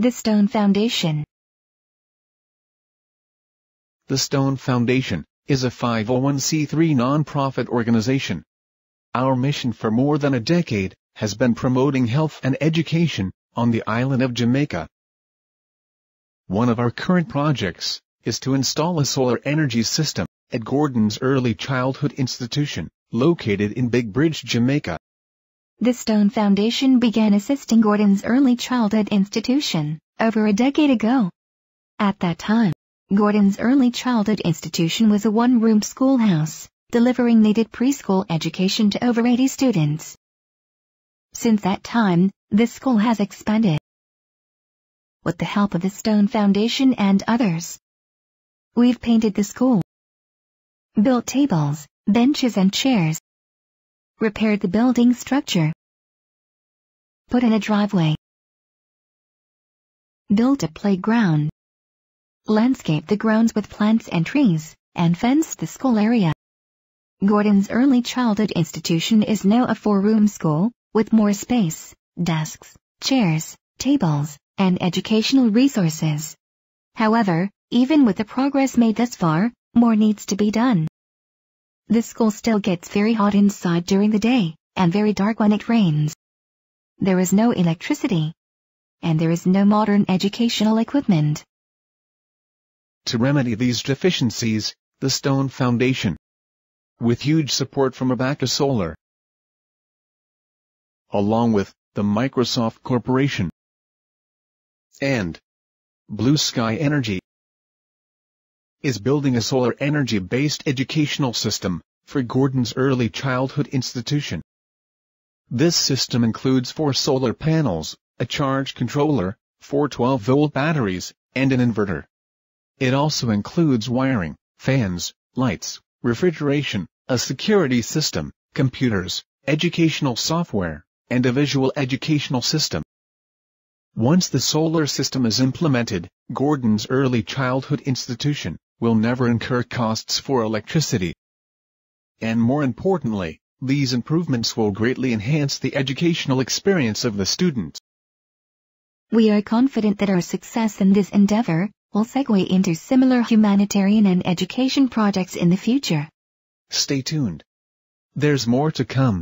The Stone Foundation. The Stone Foundation is a 501c3 nonprofit organization. Our mission for more than a decade has been promoting health and education on the island of Jamaica. One of our current projects is to install a solar energy system at Gordon's Early Childhood Institution, located in Big Bridge, Jamaica. The Stone Foundation began assisting Gordon's Early Childhood Institution over a decade ago. At that time, Gordon's Early Childhood Institution was a one-room schoolhouse, delivering needed preschool education to over 80 students. Since that time, this school has expanded. With the help of the Stone Foundation and others, we've painted the school, built tables, benches and chairs, repaired the building structure, put in a driveway, built a playground, landscaped the grounds with plants and trees, and fenced the school area. Gordon's Early Childhood Institution is now a 4-room school, with more space, desks, chairs, tables, and educational resources. However, even with the progress made thus far, more needs to be done. The school still gets very hot inside during the day, and very dark when it rains. There is no electricity, and there is no modern educational equipment. To remedy these deficiencies, the Stone Foundation, with huge support from Abaca Solar, along with the Microsoft Corporation and Blue Sky Energy, is building a solar energy-based educational system for Gordon's Early Childhood Institution. This system includes 4 solar panels, a charge controller, 4 12-volt batteries, and an inverter. It also includes wiring, fans, lights, refrigeration, a security system, computers, educational software, and a visual educational system. Once the solar system is implemented, Gordon's Early Childhood Institution will never incur costs for electricity. And more importantly, these improvements will greatly enhance the educational experience of the students. We are confident that our success in this endeavor will segue into similar humanitarian and education projects in the future. Stay tuned. There's more to come.